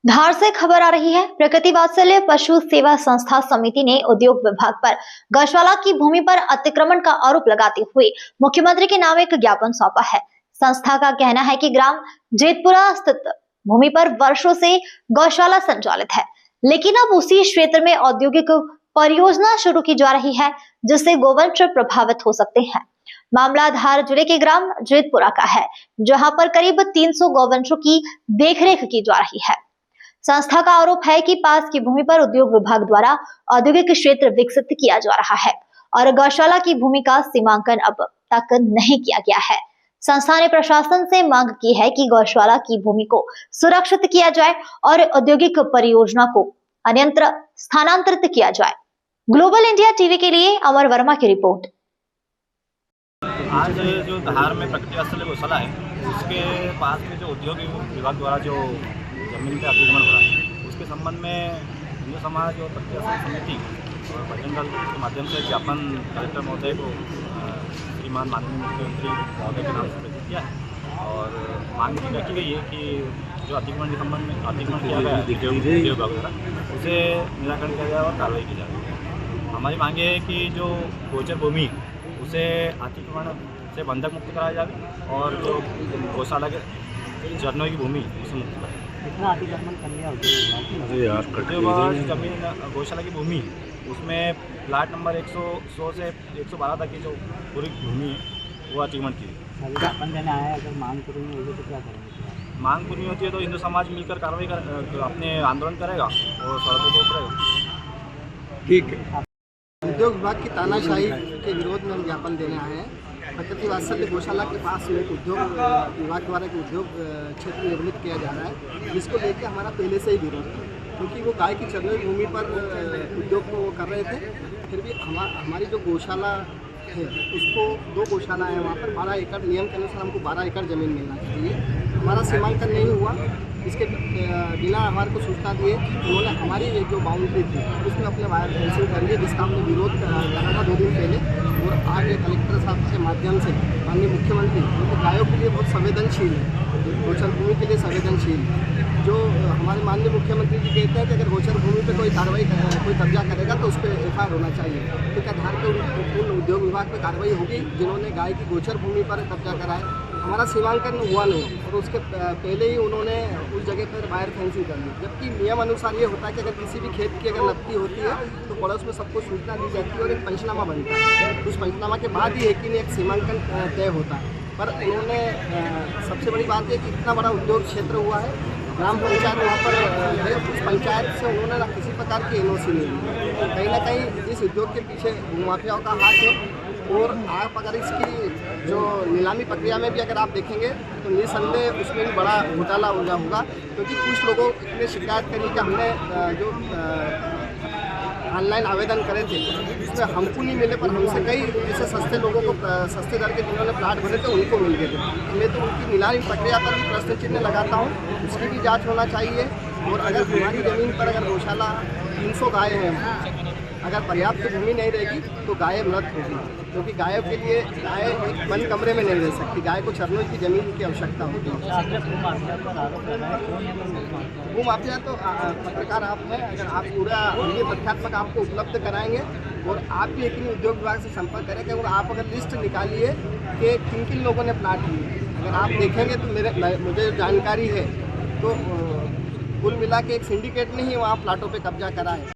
धार से खबर आ रही है। प्रकृति वात्सल्य पशु सेवा संस्था समिति ने उद्योग विभाग पर गौशाला की भूमि पर अतिक्रमण का आरोप लगाते हुए मुख्यमंत्री के नाम एक ज्ञापन सौंपा है। संस्था का कहना है कि ग्राम जेतपुरा स्थित भूमि पर वर्षों से गौशाला संचालित है, लेकिन अब उसी क्षेत्र में औद्योगिक परियोजना शुरू की जा रही है, जिससे गोवंश प्रभावित हो सकते हैं। मामला धार जिले के ग्राम जेतपुरा का है, जहां पर करीब 300 गौवंशों की देखरेख की जा रही है। संस्था का आरोप है कि पास की भूमि पर उद्योग विभाग द्वारा औद्योगिक क्षेत्र विकसित किया जा रहा है और गौशाला की भूमि का सीमांकन अब तक नहीं किया गया है। संस्था ने प्रशासन से मांग की है कि गौशाला की भूमि को सुरक्षित किया जाए और औद्योगिक परियोजना को अन्यत्र स्थानांतरित किया जाए। ग्लोबल इंडिया टीवी के लिए अमर वर्मा की रिपोर्ट। आज जो धार में प्रकृति वात्सल्य गौशाला है, उसके पास में जो उद्योग विभाग द्वारा जो जमीन पे अतिक्रमण हो रहा है, उसके संबंध में हिंदू समाज और प्रकृति वात्सल्य समिति और बजरंग दल के माध्यम से ज्ञापन कलेक्टर महोदय को श्रीमान माननीय मुख्यमंत्री महोदय के नाम से प्रेषित किया है और मांग की रखी गई है कि जो अतिक्रमण के संबंध में अतिक्रमण किया गया है उद्योग विभाग द्वारा, उसे निराकरण किया जाए और कार्रवाई की जाए। हमारी मांग है कि जो गोचर भूमि उसे अतिक्रमण से बंधक मुक्त कराया जाए और जो गौशाला के चरणों की भूमि उसे मुक्त कराया। कितना अतिक्रमण कर लिया जमीन गौशाला की भूमि, उसमें प्लाट नंबर 100 से 112 तक की जो पूरी भूमि है वो अतिक्रमण की। ज्ञापन देने आया, अगर मांग पूरी नहीं होगी तो क्या करेंगे? मांग पूरी होती है तो हिंदू समाज मिलकर कार्रवाई कर अपने आंदोलन करेगा और सड़कों को उतरेगा। ठीक है। उद्योग विभाग की तानाशाही के विरोध में हम ज्ञापन देने आए हैं। प्रकृति वात्सल्य गौशाला के पास में एक उद्योग विभाग द्वारा एक उद्योग क्षेत्र निर्मित किया जा रहा है, जिसको लेकर हमारा पहले से ही विरोध था, क्योंकि वो गाय की चरनी भूमि पर उद्योग को वो कर रहे थे। फिर भी हमारी जो गौशाला है उसको 2 गौशाला है, वहाँ पर 12 एकड़ नियम के अनुसार हमको 12 एकड़ ज़मीन मिलना चाहिए। हमारा सीमांकन नहीं हुआ, इसके बिना हमारे को सूचना दिए उन्होंने हमारी एक जो बाउंड्री थी उसमें अपने वायर फेंसिंग कर लिए, जिसका हमने विरोध करा था 2 दिन पहले। और आज कलेक्टर साहब के माध्यम से माननीय मुख्यमंत्री, उनको गायों के लिए बहुत संवेदनशील है, गोचर भूमि के लिए संवेदनशील है। जो हमारे माननीय मुख्यमंत्री जी कहते हैं कि अगर गोचर भूमि पे कोई कार्रवाई कोई कब्जा करेगा तो उस पर FIR होना चाहिए। तो क्या धार के पूर्ण उद्योग विभाग पर कार्रवाई होगी जिन्होंने गाय की गोचर भूमि पर कब्जा करा है? हमारा सीमांकन हुआ नहीं और उसके पहले ही उन्होंने उस जगह पर वायर फेंसिंग कर ली, जबकि नियम अनुसार ये होता है कि अगर किसी भी खेत की अगर नब्ती होती है तो पड़ोस में सबको सूचना दी जाती है और एक पंचनामा बनता है। उस पंचनामा के बाद ही एक सीमांकन तय होता है। पर उन्होंने सबसे बड़ी बात है कि इतना बड़ा उद्योग क्षेत्र हुआ है, ग्राम पंचायत वहाँ पर है, उस पंचायत से उन्होंने ना किसी प्रकार की NOC नहीं ली। कहीं ना कहीं इस उद्योग के पीछे भूमाफियाओं का हाथ है। और आप अगर इसकी जो नीलामी प्रक्रिया में भी अगर आप देखेंगे तो निसंदेह उसमें भी बड़ा घोटाला होगा, क्योंकि कुछ लोगों ने शिकायत करी कि हमने जो ऑनलाइन आवेदन करे थे उसमें हमको नहीं मिले, पर हमसे कई जैसे सस्ते लोगों को सस्ते दर के जिन्होंने प्लाट भरे थे उनको मिल गए थे। मैं तो उनकी नीलामी प्रक्रिया पर भी प्रश्न चिन्ह लगाता हूँ, उसकी भी जाँच होना चाहिए। और अगर हमारी ज़मीन पर अगर गौशाला 300 गाय हैं, अगर पर्याप्त भूमि नहीं रहेगी तो गाय मृत होगी, क्योंकि गायों के लिए गाय एक बंद कमरे में नहीं रह सकती, गाय को चरने की ज़मीन की आवश्यकता होती है। भूमाफिया तो पत्रकार आप हैं, अगर आप पूरा ये तथ्यात्मक आपको उपलब्ध कराएंगे और आप भी एक उद्योग विभाग से संपर्क करेंगे और आप अगर लिस्ट निकालिए कि किन किन लोगों ने प्लाट लिए, अगर आप देखेंगे तो मुझे जानकारी है तो कुल मिला के एक सिंडिकेट ने ही वहाँ प्लाटों पे कब्जा करा है।